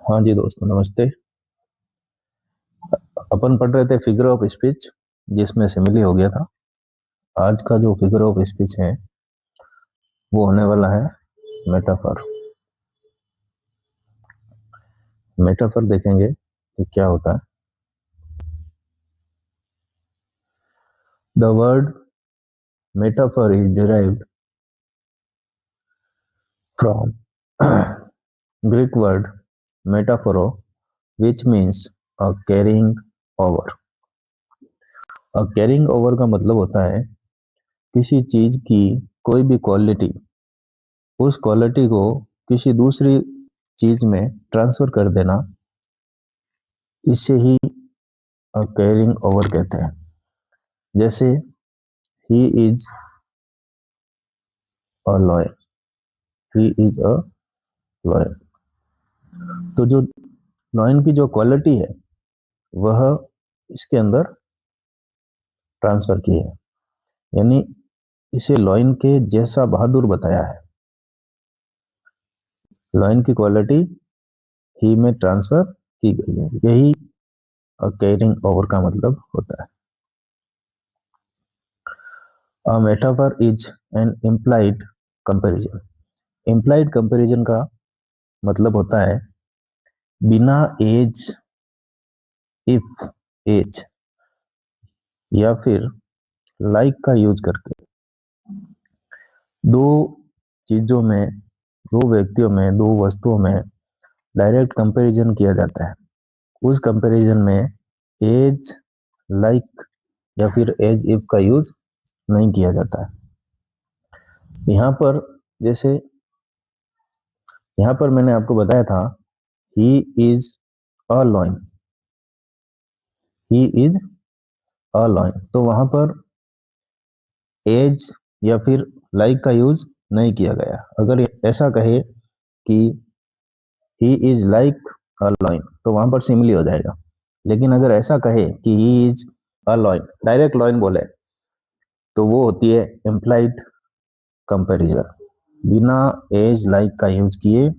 हाँ जी दोस्तों, नमस्ते। अपन पढ़ रहे थे फिगर ऑफ स्पीच, जिसमें सिमिली हो गया था। आज का जो फिगर ऑफ स्पीच है वो होने वाला है मेटाफर। मेटाफर देखेंगे कि क्या होता है। The word metaphor is derived from Greek word metaphora, which means a carrying over. A carrying over का मतलब होता है किसी चीज की कोई भी क्वालिटी, उस क्वालिटी को किसी दूसरी चीज में ट्रांसफर कर देना, इसे ही कैरिंग ओवर कहते हैं। जैसे he is a lawyer, he is a lawyer. तो जो लॉयन की जो क्वालिटी है वह इसके अंदर ट्रांसफर की है, यानी इसे लॉयन के जैसा बहादुर बताया है। लॉयन की क्वालिटी ही में ट्रांसफर की गई है, यही कैरिंग ओवर का मतलब होता है। A metaphor is an implied comparison. Implied comparison का मतलब होता है बिना एज, इफ, एज या फिर लाइक का यूज करके दो चीजों में, दो व्यक्तियों में, दो वस्तुओं में डायरेक्ट कंपैरिजन किया जाता है। उस कंपैरिजन में एज, लाइक या फिर एज इफ का यूज नहीं किया जाता है। यहाँ पर जैसे यहाँ पर मैंने आपको बताया था he is a lion, he is a lion, तो वहां पर एज या फिर लाइक का यूज नहीं किया गया। अगर ऐसा कहे कि he is like a lion तो वहां पर सिमिली हो जाएगा। लेकिन अगर ऐसा कहे कि he is a lion, direct lion बोले, तो वो होती है इम्प्लाइड कंपैरिजन। बिना एज लाइक का यूज किए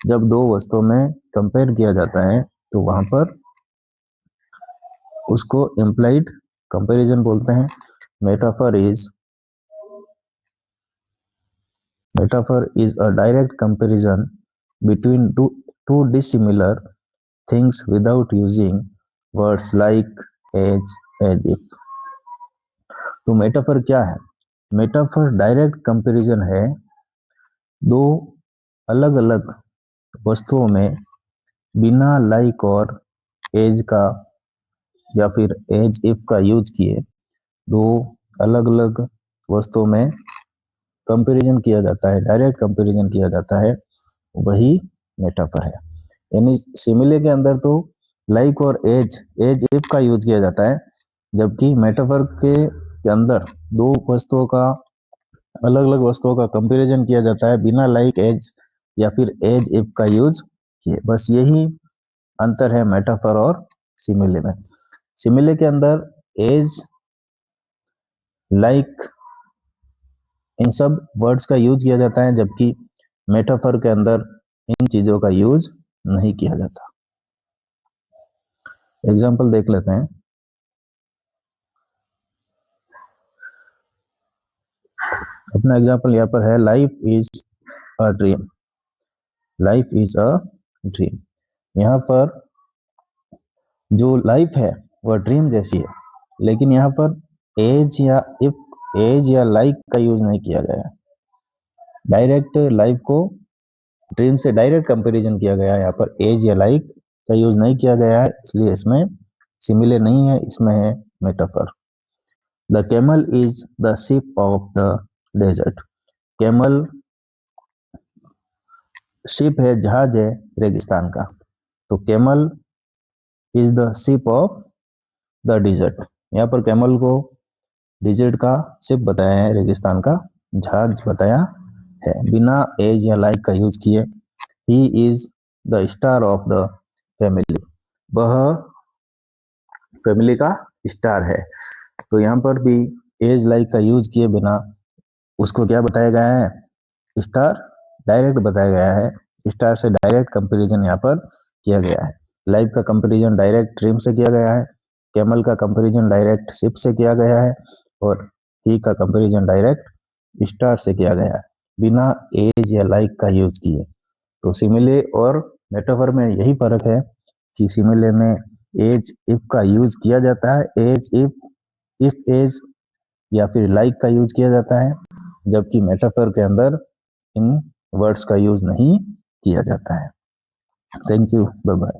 जब दो वस्तुओं में कंपेयर किया जाता है तो वहां पर उसको इम्प्लाइड कंपैरिजन बोलते हैं। Metaphor is metaphor is a direct comparison between two dissimilar things without using words like as if. तो मेटाफर क्या है? मेटाफर डायरेक्ट कंपैरिजन है दो अलग अलग वस्तुओं में बिना लाइक और एज का या फिर एज इफ का यूज किए दो अलग अलग वस्तुओं में कंपैरिजन किया जाता है, डायरेक्ट कंपैरिजन किया जाता है, वही मेटाफर है। यानी सिमिले के अंदर तो लाइक और एज इफ का यूज किया जाता है, जबकि मेटाफर के अंदर दो वस्तुओं का, अलग अलग वस्तुओं का कंपैरिजन किया जाता है बिना लाइक, एज या फिर एज इफ का यूज किए। बस यही अंतर है मेटाफर और सिमिले में। सिमिले के अंदर एज, लाइक, इन सब वर्ड्स का यूज किया जाता है, जबकि मेटाफर के अंदर इन चीजों का यूज नहीं किया जाता। एग्जाम्पल देख लेते हैं। अपना एग्जाम्पल यहाँ पर है life is a dream. Life is a dream. यहाँ पर जो लाइफ है वह ड्रीम जैसी है, लेकिन यहाँ पर एज या इफ, एज या लाइक का यूज नहीं किया गया है। डायरेक्ट लाइफ को ड्रीम से डायरेक्ट कंपैरिजन किया गया है, यहाँ पर एज या लाइक का यूज नहीं किया गया है, इसलिए इसमें सिमिले नहीं है, इसमें है metaphor. The camel is the ship of the desert. Camel ship है, जहाज है रेगिस्तान का। तो camel is the ship of the desert. यहाँ पर कैमल को डिजर्ट का शिप बताया है, रेगिस्तान का जहाज बताया है, बिना एज या लाइक का यूज किए। He is the star of the family. वह फैमिली का स्टार है। तो यहाँ पर भी एज लाइक का यूज किए बिना उसको क्या बताया गया है? स्टार डायरेक्ट बताया गया है। स्टार से डायरेक्ट कंपैरिजन यहाँ पर किया गया है। लाइफ का कंपैरिजन डायरेक्ट ड्रीम से किया गया है। कैमल का कंपैरिजन डायरेक्ट शिप से किया गया है। और ही का कंपैरिजन डायरेक्ट स्टार से किया गया है, बिना एज या लाइक का यूज किए। तो सिमिले और मेटाफर में यही फर्क है कि सिमिले में एज इफ का यूज किया जाता है, एज इफ एज या फिर लाइक का यूज किया जाता है, जबकि मेटाफर के अंदर इन वर्ड्स का यूज नहीं किया जाता है। Thank you, bye bye.